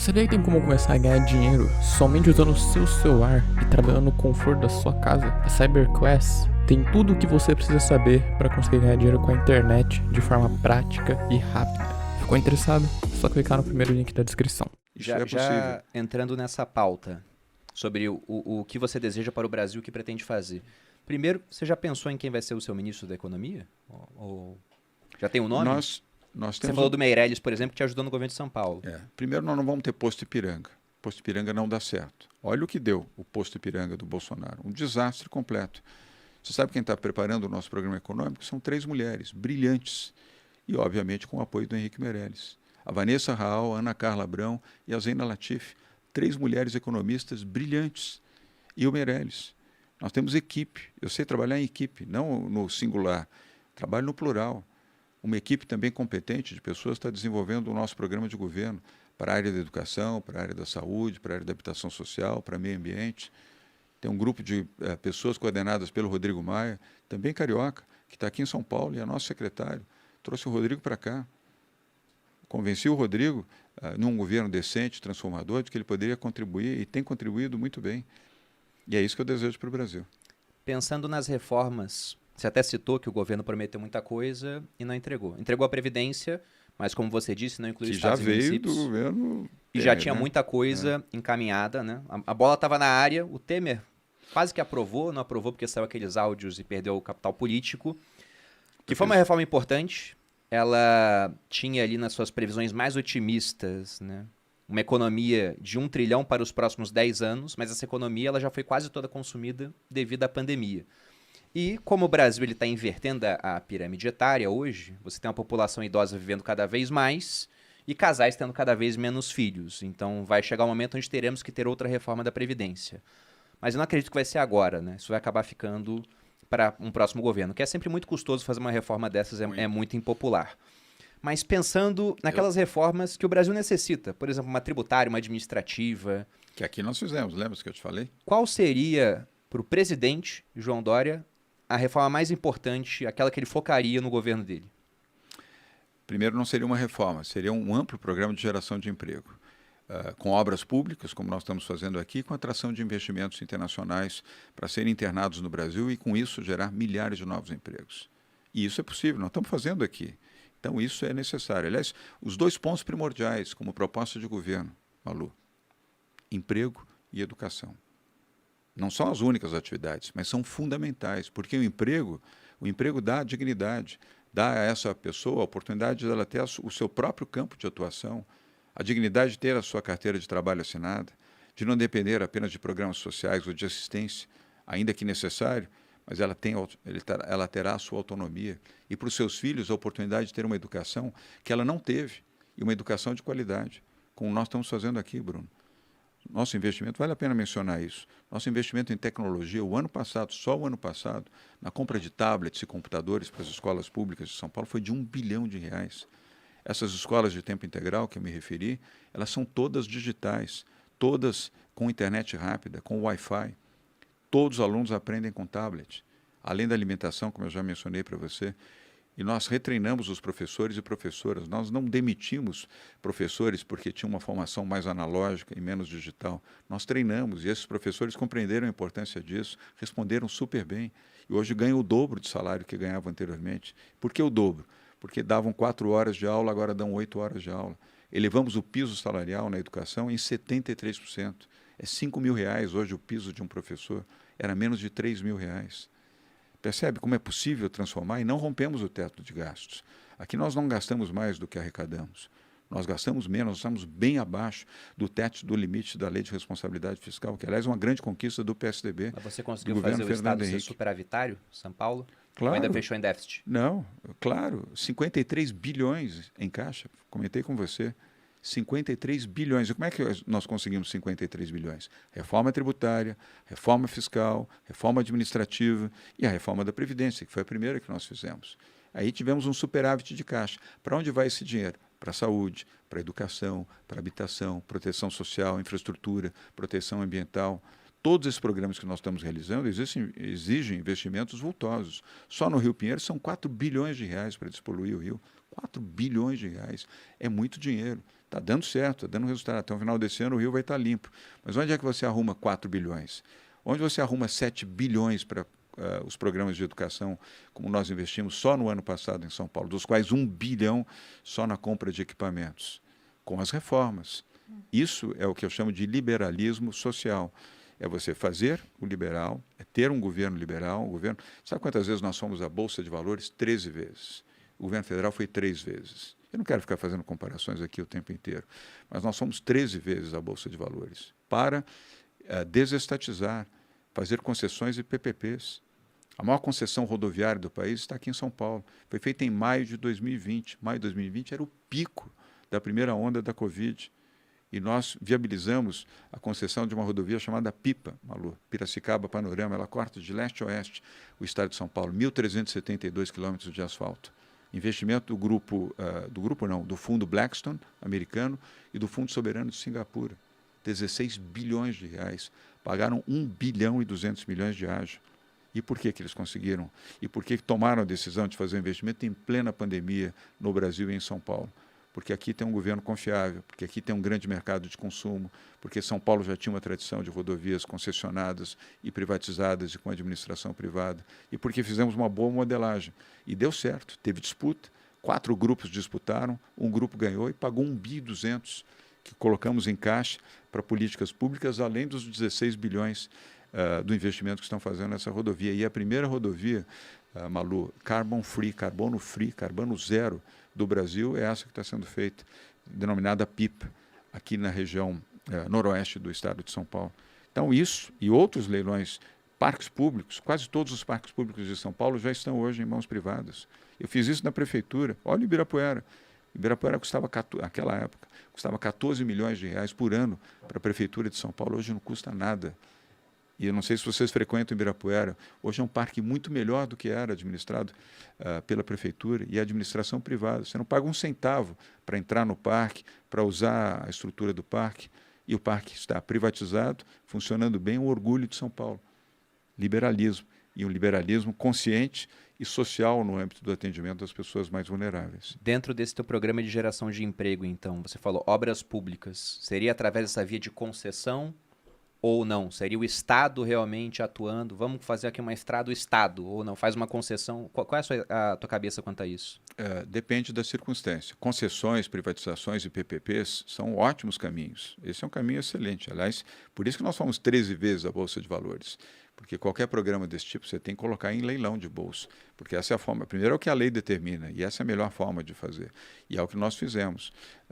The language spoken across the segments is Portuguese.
Sabia que tem como começar a ganhar dinheiro somente usando o seu celular e trabalhando no conforto da sua casa? A CyberQuest tem tudo o que você precisa saber para conseguir ganhar dinheiro com a internet de forma prática e rápida. Ficou interessado? É só clicar no primeiro link da descrição. Isso é possível. Já entrando nessa pauta sobre o que você deseja para o Brasil, o que pretende fazer. Primeiro, você já pensou em quem vai ser o seu ministro da Economia? Ou já tem um nome? Nós temos você falou do Meirelles, por exemplo, que te ajudou no governo de São Paulo. Primeiro, nós não vamos ter posto Ipiranga. Posto Ipiranga não dá certo. Olha o que deu o posto Ipiranga do Bolsonaro. Um desastre completo. Você sabe quem está preparando o nosso programa econômico? São 3 mulheres brilhantes e, obviamente, com o apoio do Henrique Meirelles. A Vanessa Raal, a Ana Carla Abrão e a Zena Latif. 3 mulheres economistas brilhantes. E o Meirelles. Nós temos equipe. Eu sei trabalhar em equipe, não no singular. Trabalho no plural. Uma equipe também competente de pessoas está desenvolvendo o nosso programa de governo para a área da educação, para a área da saúde, para a área da habitação social, para o meio ambiente. Tem um grupo de pessoas coordenadas pelo Rodrigo Maia, também carioca, que está aqui em São Paulo e é nosso secretário. Trouxe o Rodrigo para cá. Convenci o Rodrigo, num governo decente, transformador, de que ele poderia contribuir e tem contribuído muito bem. E é isso que eu desejo para o Brasil. Pensando nas reformas, você até citou que o governo prometeu muita coisa e não entregou. Entregou a Previdência, mas como você disse, não incluiu estados e municípios. Já veio do governo E já tinha muita coisa encaminhada, né? A bola estava na área, o Temer quase que aprovou, não aprovou porque saiu aqueles áudios e perdeu o capital político, que foi uma reforma importante. Ela tinha ali nas suas previsões mais otimistas, né, uma economia de 1 trilhão para os próximos 10 anos, mas essa economia ela já foi quase toda consumida devido à pandemia. E como o Brasil está invertendo a pirâmide etária hoje, você tem uma população idosa vivendo cada vez mais e casais tendo cada vez menos filhos. Então vai chegar um momento onde teremos que ter outra reforma da Previdência. Mas eu não acredito que vai ser agora, né? Isso vai acabar ficando para um próximo governo, que é sempre muito custoso fazer uma reforma dessas, é muito impopular. Mas pensando naquelas reformas que o Brasil necessita, por exemplo, uma tributária, uma administrativa... Que aqui nós fizemos, lembra que eu te falei? Qual seria, para o presidente João Dória, a reforma mais importante, aquela que ele focaria no governo dele? Primeiro, não seria uma reforma, seria um amplo programa de geração de emprego. Com obras públicas, como nós estamos fazendo aqui, com atração de investimentos internacionais para serem internados no Brasil e, com isso, gerar milhares de novos empregos. E isso é possível, nós estamos fazendo aqui. Então, isso é necessário. Aliás, os 2 pontos primordiais como proposta de governo, Malu, emprego e educação. Não são as únicas atividades, mas são fundamentais, porque o emprego dá dignidade, dá a essa pessoa a oportunidade de ela ter o seu próprio campo de atuação, a dignidade de ter a sua carteira de trabalho assinada, de não depender apenas de programas sociais ou de assistência, ainda que necessário, mas ela terá a sua autonomia. E para os seus filhos a oportunidade de ter uma educação que ela não teve, e uma educação de qualidade, como nós estamos fazendo aqui, Bruno. Nosso investimento, vale a pena mencionar isso, nosso investimento em tecnologia, só o ano passado, na compra de tablets e computadores para as escolas públicas de São Paulo foi de R$1 bilhão. Essas escolas de tempo integral que eu me referi, elas são todas digitais, todas com internet rápida, com Wi-Fi. Todos os alunos aprendem com tablet, além da alimentação, como eu já mencionei para você. E nós retreinamos os professores e professoras. Nós não demitimos professores porque tinham uma formação mais analógica e menos digital. Nós treinamos e esses professores compreenderam a importância disso, responderam super bem. E hoje ganham o dobro de salário que ganhavam anteriormente. Por que o dobro? Porque davam 4 horas de aula, agora dão 8 horas de aula. Elevamos o piso salarial na educação em 73%. É R$5 mil hoje o piso de um professor. Era menos de R$3 mil. Percebe como é possível transformar e não rompemos o teto de gastos. Aqui nós não gastamos mais do que arrecadamos. Nós gastamos menos, nós estamos bem abaixo do teto do limite da Lei de Responsabilidade Fiscal, que, aliás, é uma grande conquista do PSDB. Mas você conseguiu fazer o Estado ser superavitário, São Paulo? Claro. Ou ainda fechou em déficit? Não, claro. 53 bilhões em caixa, comentei com você. 53 bilhões. E como é que nós conseguimos 53 bilhões? Reforma tributária, reforma fiscal, reforma administrativa e a reforma da Previdência, que foi a primeira que nós fizemos. Aí tivemos um superávit de caixa. Para onde vai esse dinheiro? Para a saúde, para a educação, para a habitação, proteção social, infraestrutura, proteção ambiental. Todos esses programas que nós estamos realizando exigem investimentos vultosos. Só no Rio Pinheiro são R$4 bilhões para despoluir o rio. R$4 bilhões. É muito dinheiro. Está dando certo, está dando resultado. Até o final desse ano o Rio vai estar limpo. Mas onde é que você arruma 4 bilhões? Onde você arruma 7 bilhões para os programas de educação, como nós investimos só no ano passado em São Paulo, dos quais 1 bilhão só na compra de equipamentos, com as reformas. Isso é o que eu chamo de liberalismo social. É você fazer o liberal, é ter um governo liberal, um governo... Sabe quantas vezes nós fomos à Bolsa de Valores? 13 vezes. O governo federal foi 3 vezes. Eu não quero ficar fazendo comparações aqui o tempo inteiro, mas nós fomos 13 vezes à Bolsa de Valores para desestatizar, fazer concessões e PPPs. A maior concessão rodoviária do país está aqui em São Paulo. Foi feita em maio de 2020. Maio de 2020 era o pico da primeira onda da Covid. E nós viabilizamos a concessão de uma rodovia chamada PIPA, Malu, Piracicaba Panorama. Ela corta de leste a oeste o estado de São Paulo, 1.372 quilômetros de asfalto. Investimento do fundo Blackstone, americano, e do Fundo Soberano de Singapura. 16 bilhões de reais. Pagaram 1 bilhão e 200 milhões de ágio. E por que eles conseguiram? E por que tomaram a decisão de fazer o investimento em plena pandemia no Brasil e em São Paulo? Porque aqui tem um governo confiável, porque aqui tem um grande mercado de consumo, porque São Paulo já tinha uma tradição de rodovias concessionadas e privatizadas e com administração privada, e porque fizemos uma boa modelagem. E deu certo, teve disputa, 4 grupos disputaram, um grupo ganhou e pagou 1 bi 200, que colocamos em caixa para políticas públicas, além dos 16 bilhões do investimento que estão fazendo nessa rodovia. E a primeira rodovia, Malu, carbono free, carbono zero do Brasil, é essa que está sendo feita, denominada PIPA, aqui na região noroeste do estado de São Paulo. Então isso e outros leilões, parques públicos, quase todos os parques públicos de São Paulo já estão hoje em mãos privadas. Eu fiz isso na prefeitura. Olha o Ibirapuera. Ibirapuera custava, naquela época, custava 14 milhões de reais por ano para a prefeitura de São Paulo. Hoje não custa nada. E eu não sei se vocês frequentam Ibirapuera, hoje é um parque muito melhor do que era administrado pela prefeitura e a administração privada. Você não paga um centavo para entrar no parque, para usar a estrutura do parque, e o parque está privatizado, funcionando bem, um orgulho de São Paulo. Liberalismo, e um liberalismo consciente e social no âmbito do atendimento das pessoas mais vulneráveis. Dentro desse teu programa de geração de emprego, então, você falou obras públicas, seria através dessa via de concessão? Ou não? Seria o Estado realmente atuando? Vamos fazer aqui uma estrada, o Estado, ou não? Faz uma concessão? Qual é a tua cabeça quanto a isso? Depende da circunstância. Concessões, privatizações e PPPs são ótimos caminhos. Esse é um caminho excelente. Aliás, por isso que nós fomos 13 vezes à Bolsa de Valores. Porque qualquer programa desse tipo você tem que colocar em leilão de bolsa. Porque essa é a forma. Primeiro é o que a lei determina, e essa é a melhor forma de fazer. E é o que nós fizemos.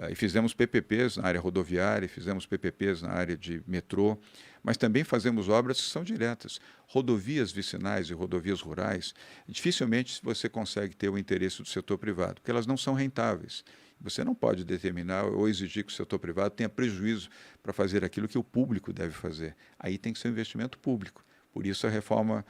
E fizemos PPPs na área rodoviária, fizemos PPPs na área de metrô, mas também fazemos obras que são diretas. Rodovias vicinais e rodovias rurais, dificilmente você consegue ter o interesse do setor privado, porque elas não são rentáveis. Você não pode determinar ou exigir que o setor privado tenha prejuízo para fazer aquilo que o público deve fazer. Aí tem que ser um investimento público. Por isso a reforma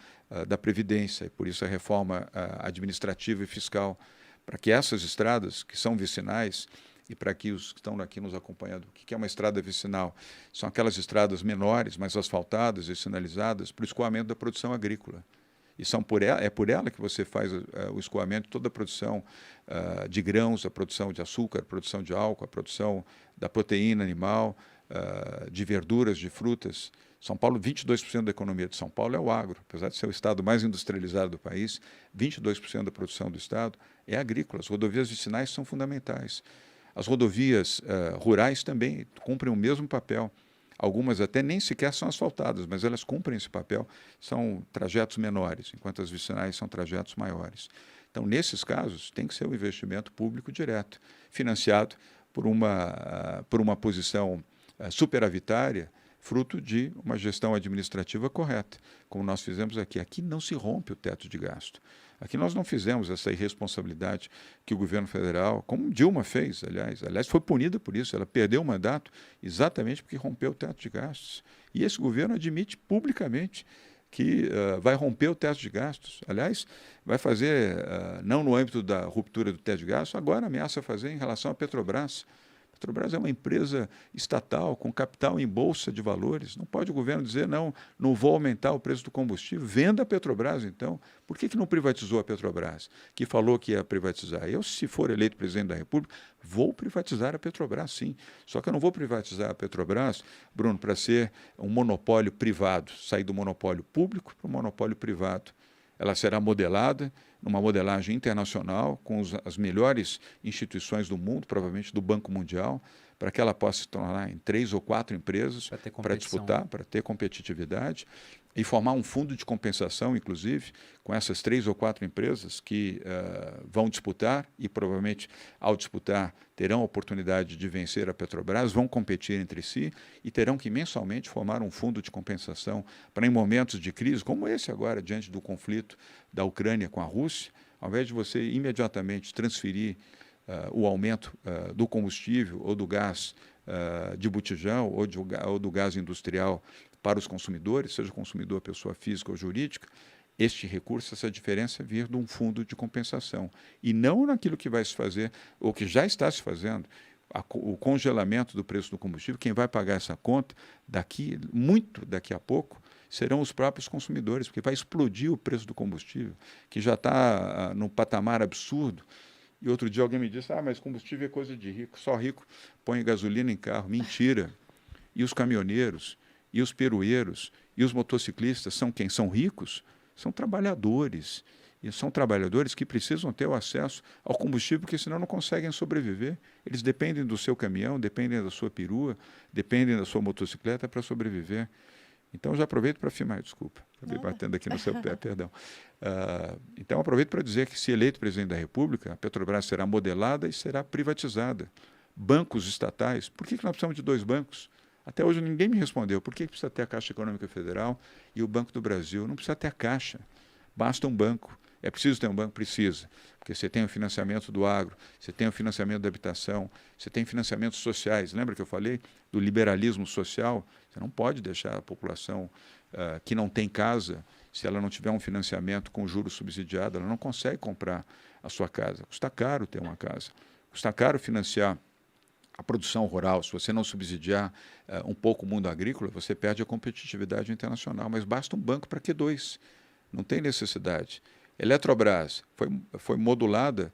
da Previdência, por isso a reforma administrativa e fiscal, para que essas estradas, que são vicinais, e para que os que estão aqui nos acompanhando, o que é uma estrada vicinal? São aquelas estradas menores, mais asfaltadas e sinalizadas para o escoamento da produção agrícola. E é por ela que você faz o escoamento de toda a produção de grãos, a produção de açúcar, a produção de álcool, a produção da proteína animal, de verduras, de frutas. São Paulo, 22% da economia de São Paulo é o agro. Apesar de ser o estado mais industrializado do país, 22% da produção do estado é agrícola. As rodovias vicinais são fundamentais. As rodovias rurais também cumprem o mesmo papel. Algumas até nem sequer são asfaltadas, mas elas cumprem esse papel. São trajetos menores, enquanto as vicinais são trajetos maiores. Então, nesses casos, tem que ser um investimento público direto, financiado por uma posição superavitária, fruto de uma gestão administrativa correta, como nós fizemos aqui. Aqui não se rompe o teto de gasto. Aqui nós não fizemos essa irresponsabilidade que o governo federal, como Dilma fez, aliás, foi punida por isso. Ela perdeu o mandato exatamente porque rompeu o teto de gastos. E esse governo admite publicamente que vai romper o teto de gastos. Aliás, vai fazer, não no âmbito da ruptura do teto de gastos, agora ameaça fazer em relação à Petrobras. Petrobras é uma empresa estatal, com capital em bolsa de valores. Não pode o governo dizer, não vou aumentar o preço do combustível. Venda a Petrobras, então. Por que não privatizou a Petrobras, que falou que ia privatizar? Eu, se for eleito presidente da República, vou privatizar a Petrobras, sim. Só que eu não vou privatizar a Petrobras, Bruno, para ser um monopólio privado, sair do monopólio público para o monopólio privado. Ela será modelada numa modelagem internacional com as melhores instituições do mundo, provavelmente do Banco Mundial, para que ela possa se tornar em 3 ou 4 empresas para disputar, para ter competitividade e formar um fundo de compensação, inclusive, com essas 3 ou 4 empresas que vão disputar e provavelmente, ao disputar, terão a oportunidade de vencer a Petrobras, vão competir entre si e terão que mensalmente formar um fundo de compensação para, em momentos de crise, como esse agora, diante do conflito da Ucrânia com a Rússia, ao invés de você imediatamente transferir o aumento do combustível ou do gás de botijão ou do gás industrial para os consumidores, seja consumidor pessoa física ou jurídica, este recurso, essa diferença vir de um fundo de compensação e não naquilo que vai se fazer ou que já está se fazendo, o congelamento do preço do combustível. Quem vai pagar essa conta daqui a pouco serão os próprios consumidores, porque vai explodir o preço do combustível, que já está num patamar absurdo. E outro dia alguém me disse, mas combustível é coisa de rico, só rico põe gasolina em carro. Mentira. E os caminhoneiros, e os peroeiros, e os motociclistas são quem? São ricos? São trabalhadores. E são trabalhadores que precisam ter o acesso ao combustível, porque senão não conseguem sobreviver. Eles dependem do seu caminhão, dependem da sua perua, dependem da sua motocicleta para sobreviver. Então, já aproveito para afirmar, desculpa, acabei batendo aqui no seu pé, perdão. Então, aproveito para dizer que, se eleito presidente da República, a Petrobras será modelada e será privatizada. Bancos estatais, por que nós precisamos de 2 bancos? Até hoje ninguém me respondeu. Por que precisa ter a Caixa Econômica Federal e o Banco do Brasil? Não precisa ter a Caixa, basta um banco. É preciso ter um banco? Precisa, porque você tem o financiamento do agro, você tem o financiamento da habitação, você tem financiamentos sociais. Lembra que eu falei do liberalismo social? Você não pode deixar a população que não tem casa, se ela não tiver um financiamento com juros subsidiados, ela não consegue comprar a sua casa. Custa caro ter uma casa, custa caro financiar a produção rural. Se você não subsidiar um pouco o mundo agrícola, você perde a competitividade internacional. Mas basta um banco para que 2? Não tem necessidade. Eletrobras foi modulada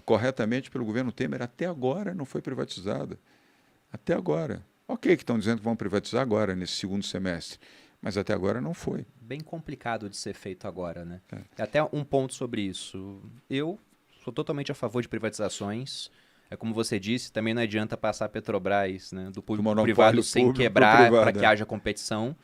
corretamente pelo governo Temer, até agora não foi privatizada. Até agora. Ok, que estão dizendo que vão privatizar agora, nesse segundo semestre, mas até agora não foi. Bem complicado de ser feito agora, né? Até um ponto sobre isso. Eu sou totalmente a favor de privatizações. É como você disse, também não adianta passar a Petrobras, né, do público para o privado sem quebrar para que haja competição,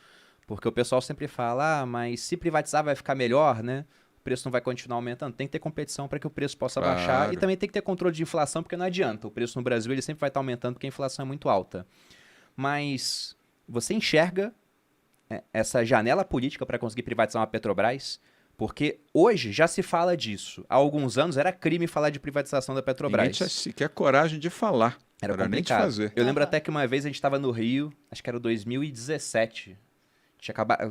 porque o pessoal sempre fala, mas se privatizar vai ficar melhor, né? O preço não vai continuar aumentando. Tem que ter competição para que o preço possa baixar e também tem que ter controle de inflação, porque não adianta. O preço no Brasil ele sempre vai estar aumentando porque a inflação é muito alta. Mas você enxerga essa janela política para conseguir privatizar uma Petrobras? Porque hoje já se fala disso. Há alguns anos era crime falar de privatização da Petrobras. Ninguém tinha sequer coragem de falar. Era complicado. Nem de fazer. Eu lembro até que uma vez a gente estava no Rio, acho que era 2017.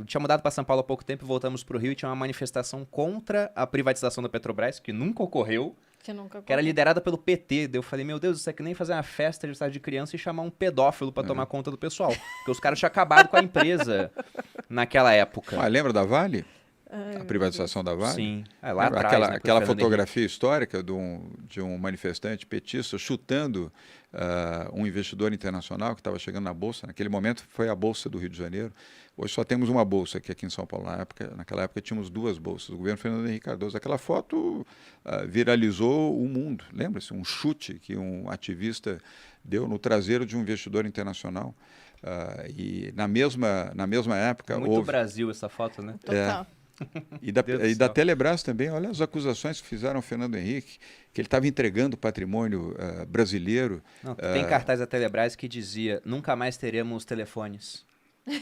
Tinha mudado para São Paulo há pouco tempo e voltamos para o Rio e tinha uma manifestação contra a privatização da Petrobras, que nunca ocorreu. Que era liderada pelo PT. Daí eu falei, meu Deus, isso é que nem fazer uma festa de estádio de criança e chamar um pedófilo para tomar conta do pessoal. Porque os caras tinham acabado com a empresa naquela época. Lembra da Vale? A privatização da Vale? Sim. Lá atrás, aquela fotografia histórica de um manifestante petista chutando um investidor internacional que estava chegando na Bolsa. Naquele momento foi a Bolsa do Rio de Janeiro. Hoje só temos uma bolsa aqui em São Paulo. Naquela época tínhamos 2 bolsas. O governo Fernando Henrique Cardoso. Aquela foto viralizou o mundo. Lembra-se? Um chute que um ativista deu no traseiro de um investidor internacional. E na mesma época... Muito Brasil essa foto, né? Total. E da Telebrás também, olha as acusações que fizeram ao Fernando Henrique, que ele estava entregando o patrimônio brasileiro. Não, tem cartaz da Telebrás que dizia, nunca mais teremos telefones.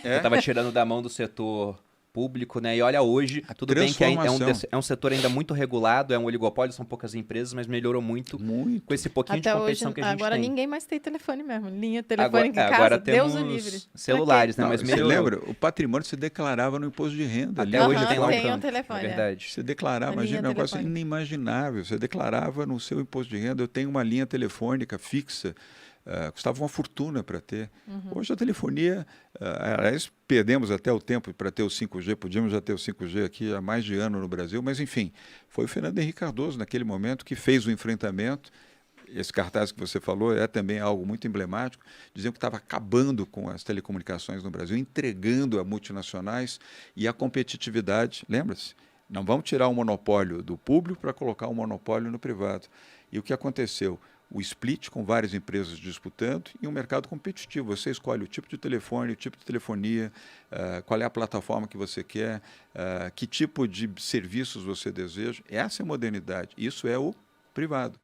Eu estava tirando da mão do setor público, né? E olha hoje, tudo bem que é um setor ainda muito regulado, é um oligopólio, são poucas empresas, mas melhorou muito. Com esse pouquinho de competição que a gente tem. Agora ninguém mais tem telefone mesmo, linha telefônica em casa, agora Deus temos o livre. Celulares, né? Mas você lembra? O patrimônio se declarava no imposto de renda. Até hoje tem lá um telefone. É verdade. Você declarava, imagina, um negócio inimaginável. Você declarava no seu imposto de renda, eu tenho uma linha telefônica fixa custava uma fortuna para ter. Hoje a telefonia, aliás, perdemos até o tempo para ter o 5G, podíamos já ter o 5G aqui há mais de ano no Brasil, mas enfim, foi o Fernando Henrique Cardoso naquele momento que fez o enfrentamento. Esse cartaz que você falou é também algo muito emblemático, dizendo que estava acabando com as telecomunicações no Brasil, entregando a multinacionais e a competitividade. Lembra-se? Não vamos tirar o monopólio do público para colocar o monopólio no privado. E o que aconteceu? O split com várias empresas disputando e um mercado competitivo. Você escolhe o tipo de telefone, o tipo de telefonia, qual é a plataforma que você quer, que tipo de serviços você deseja. Essa é a modernidade. Isso é o privado.